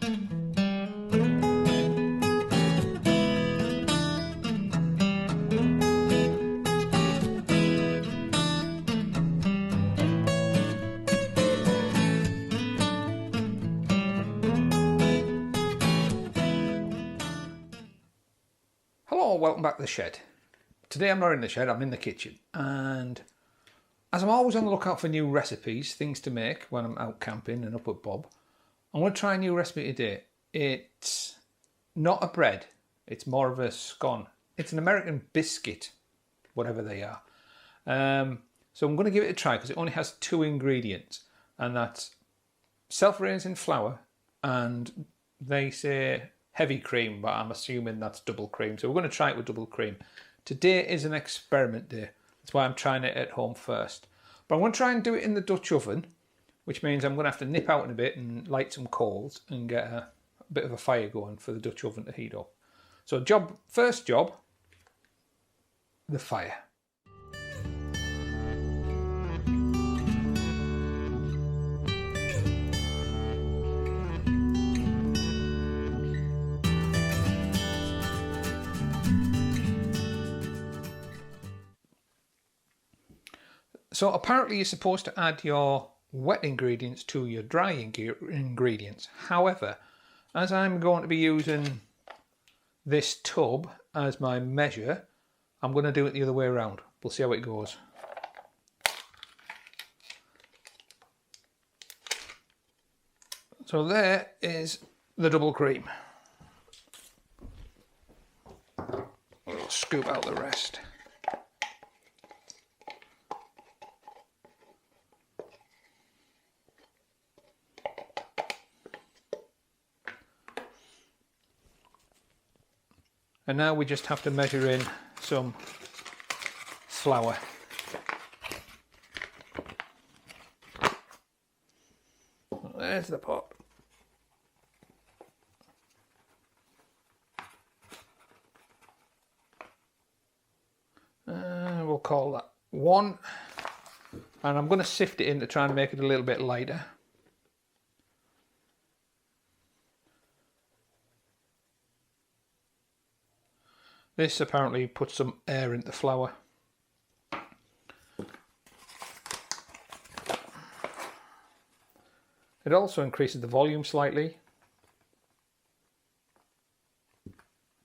Hello, welcome back to the shed. Today I'm not in the shed, I'm in the kitchen, and as I'm always on the lookout for new recipes, things to make when I'm out camping and up at Bob, I'm going to try a new recipe today. It's not a bread, it's more of a scone. It's an American biscuit, whatever they are. So I'm going to give it a try because it only has 2 ingredients, and that's self-raising flour and they say heavy cream, but I'm assuming that's double cream. So we're going to try it with double cream. Today is an experiment day. That's why I'm trying it at home first. But I'm going to try and do it in the Dutch oven, which means I'm going to have to nip out in a bit and light some coals and get a bit of a fire going for the Dutch oven to heat up. So first job, the fire. So apparently you're supposed to add your wet ingredients to your dry ingredients. However, as I'm going to be using this tub as my measure, I'm going to do it the other way around. We'll see how it goes. So there is the double cream. We'll scoop out the rest. And now we just have to measure in some flour. There's the pot. We'll call that 1. And I'm going to sift it in to try and make it a little bit lighter. This apparently puts some air into the flour. It also increases the volume slightly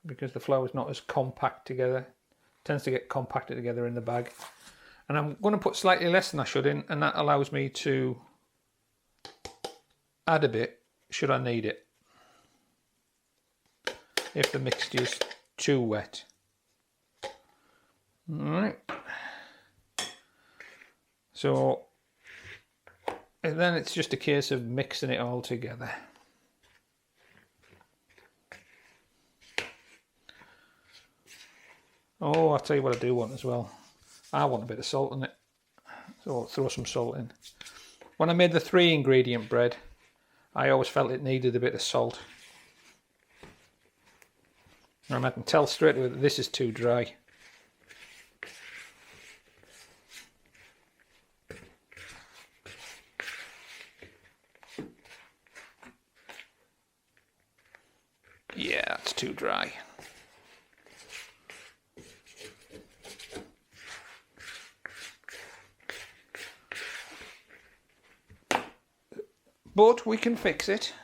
because the flour is not as compact together. It tends to get compacted together in the bag. And I'm going to put slightly less than I should in, and that allows me to add a bit should I need it, if the mixture's too wet. Alright, so and then it's just a case of mixing it all together. Oh, I'll tell you what I do want as well. I want a bit of salt in it, so I'll throw some salt in. When I made the 3 ingredient bread, I always felt it needed a bit of salt. I can tell straight away that this is too dry. Yeah, it's too dry. But we can fix it.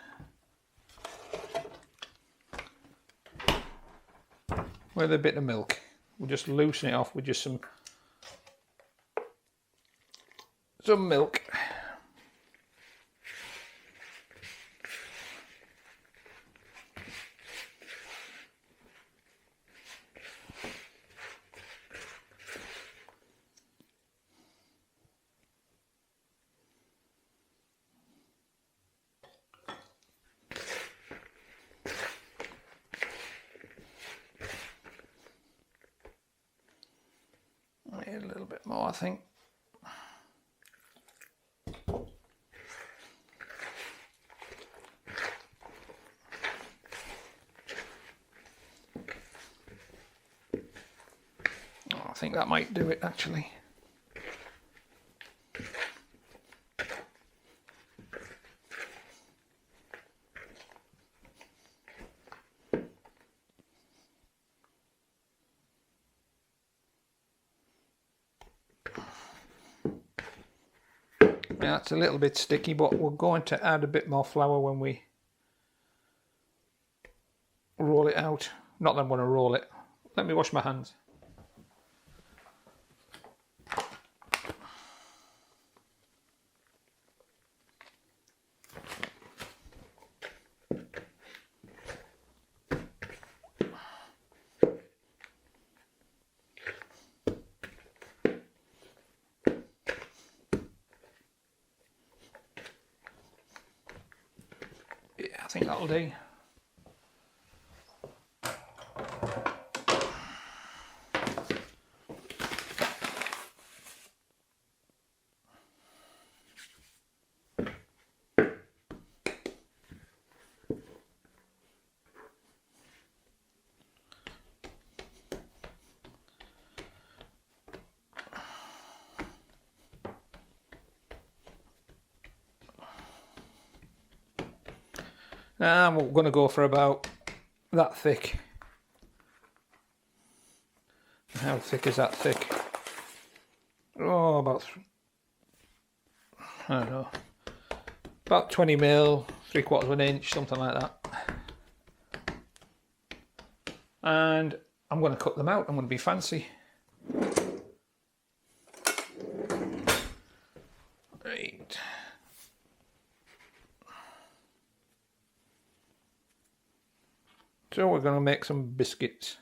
With a bit of milk. We'll just loosen it off with just some milk. A little bit more, I think. Oh, I think that might do it actually. Now it's a little bit sticky, but we're going to add a bit more flour when we roll it out. Not that I'm going to roll it. Let me wash my hands. Yeah, I think that'll do. Now we're going to go for about that thick. How thick is that thick? Oh, about, I don't know, about 20 mil, 3/4 of an inch, something like that. And I'm going to cut them out. I'm going to be fancy. Right. So we're going to make some biscuits.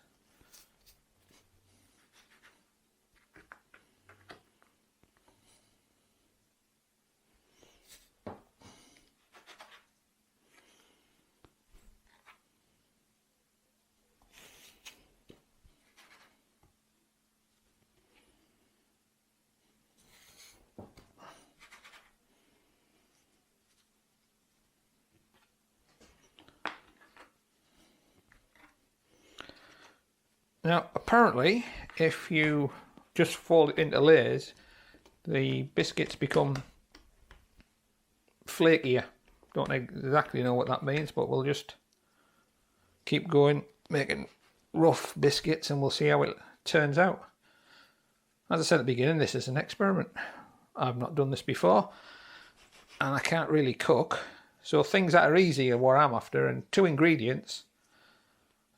Now, apparently, if you just fold it into layers, the biscuits become flakier. Don't exactly know what that means, but we'll just keep going, making rough biscuits, and we'll see how it turns out. As I said at the beginning, this is an experiment. I've not done this before, and I can't really cook. So things that are easy are what I'm after, and 2 ingredients,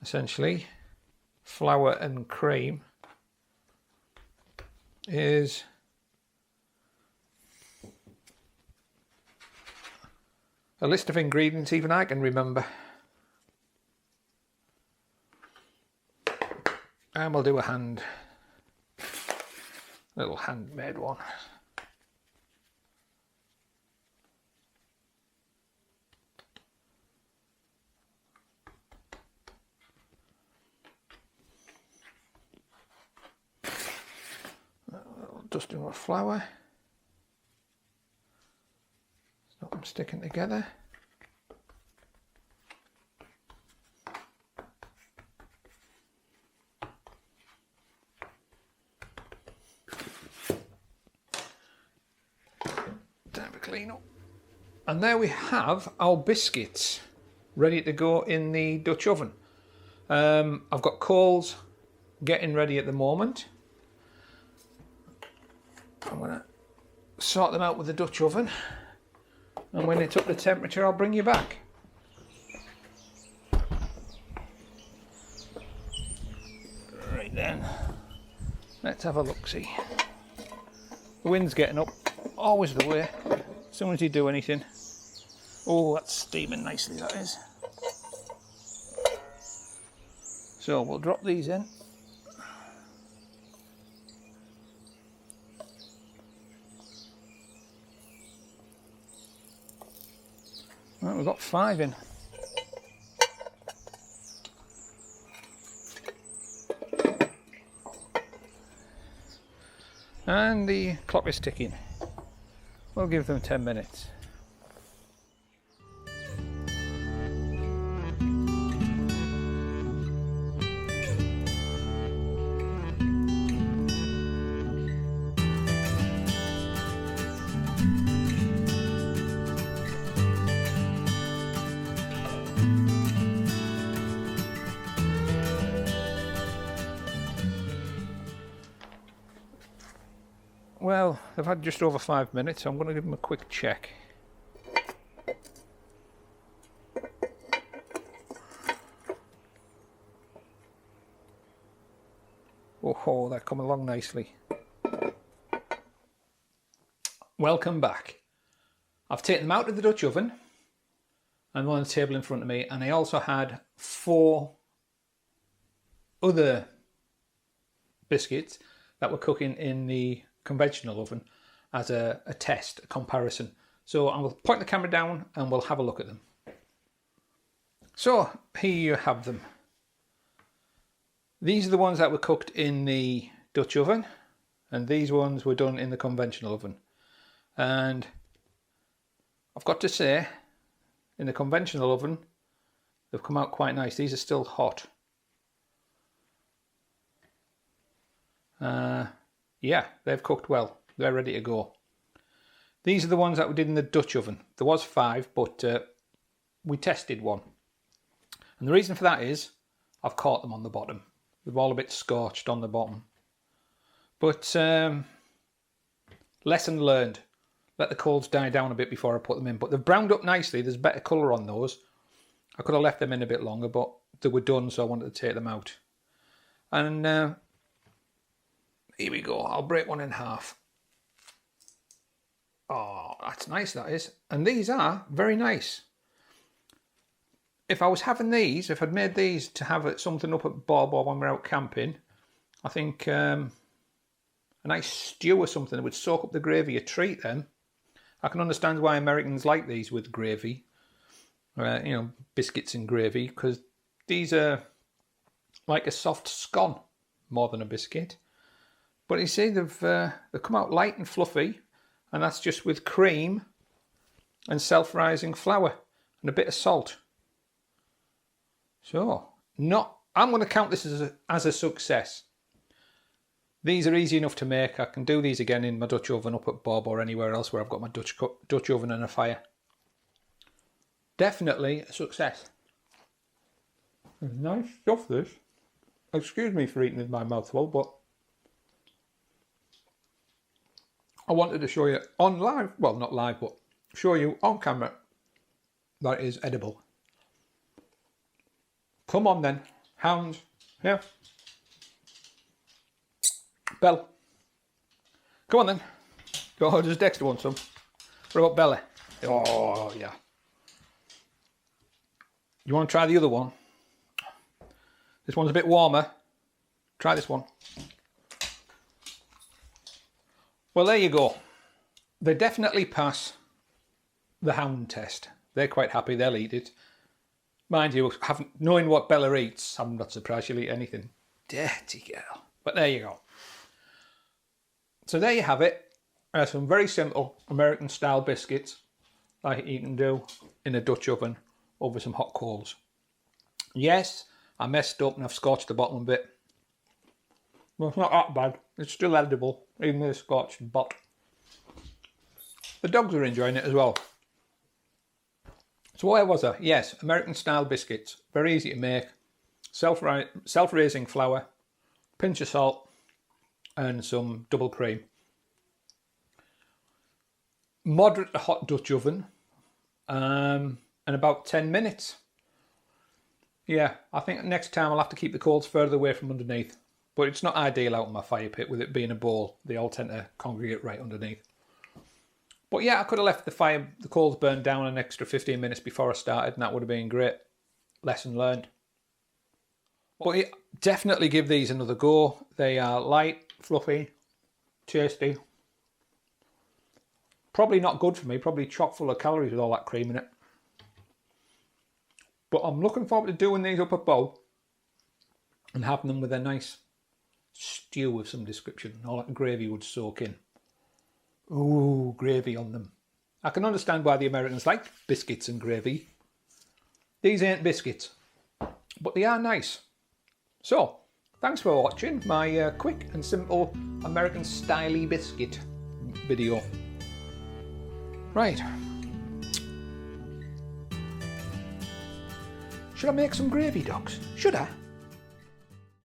essentially. Flour and cream is a list of ingredients even I can remember. And we'll do a little handmade one. Dusting with flour. Stop them sticking together. Time to clean up. And there we have our biscuits ready to go in the Dutch oven. I've got coals getting ready at the moment. I'm going to sort them out with the Dutch oven, and when it's up to temperature I'll bring you back. Right then, let's have a look-see. The wind's getting up, always the way, as soon as you do anything. Oh, that's steaming nicely, that is. So we'll drop these in. Right, we've got 5 in. And the clock is ticking. We'll give them 10 minutes. well, they've had just over 5 minutes, so I'm going to give them a quick check. Oh, they're coming along nicely. Welcome back. I've taken them out of the Dutch oven and one on the table in front of me, and I also had 4 other biscuits that were cooking in the conventional oven as a test, a comparison. So I will point the camera down and we'll have a look at them. So here you have them. These are the ones that were cooked in the Dutch oven, and these ones were done in the conventional oven. And I've got to say, in the conventional oven, they've come out quite nice. These are still hot. Yeah, they've cooked well. They're ready to go. These are the ones that we did in the Dutch oven. There was 5, but we tested one. And the reason for that is I've caught them on the bottom. They're all a bit scorched on the bottom. But lesson learned. Let the coals die down a bit before I put them in. But they've browned up nicely. There's better colour on those. I could have left them in a bit longer, but they were done, so I wanted to take them out. And here we go. I'll break one in half. Oh, that's nice, that is. And these are very nice. If I was having these, if I'd made these to have something up at Bob or when we're out camping, I think a nice stew or something that would soak up the gravy, a treat then. I can understand why Americans like these with gravy, you know, biscuits and gravy, because these are like a soft scone more than a biscuit. But you see, they've come out light and fluffy, and that's just with cream and self-rising flour and a bit of salt. So, I'm going to count this as a success. These are easy enough to make. I can do these again in my Dutch oven up at Bob or anywhere else where I've got my Dutch oven and a fire. Definitely a success. Nice stuff, this. Excuse me for eating with my mouth full, but I wanted to show you on live, well, not live, but show you on camera that it is edible. Come on then, hounds, here. Belle. Come on then. Oh, does Dexter want some? What about Bella? Oh, yeah. You want to try the other one? This one's a bit warmer. Try this one. Well, there you go. They definitely pass the hound test. They're quite happy. They'll eat it. Mind you, knowing what Bella eats, I'm not surprised she'll eat anything. Dirty girl. But there you go. So there you have it. Some very simple American style biscuits like you can do in a Dutch oven over some hot coals. Yes, I messed up and I've scorched the bottom a bit. Well, it's not that bad. It's still edible, even with a scorched bot. The dogs are enjoying it as well. So where was I? Yes, American style biscuits. Very easy to make. Self-raising flour, pinch of salt, and some double cream. Moderate to hot Dutch oven, and about 10 minutes. Yeah, I think next time I'll have to keep the coals further away from underneath. But it's not ideal out in my fire pit with it being a bowl. They all tend to congregate right underneath. But yeah, I could have left the coals burned down an extra 15 minutes before I started, and that would have been great. Lesson learned. But yeah, definitely give these another go. They are light, fluffy, tasty. Probably not good for me, probably chock full of calories with all that cream in it. But I'm looking forward to doing these up at Bob and having them with a nice stew of some description. All that gravy would soak in. Ooh, gravy on them. I can understand why the Americans like biscuits and gravy. These ain't biscuits, but they are nice. So, thanks for watching my quick and simple American styley biscuit video. Right. Should I make some gravy, dogs? Should I?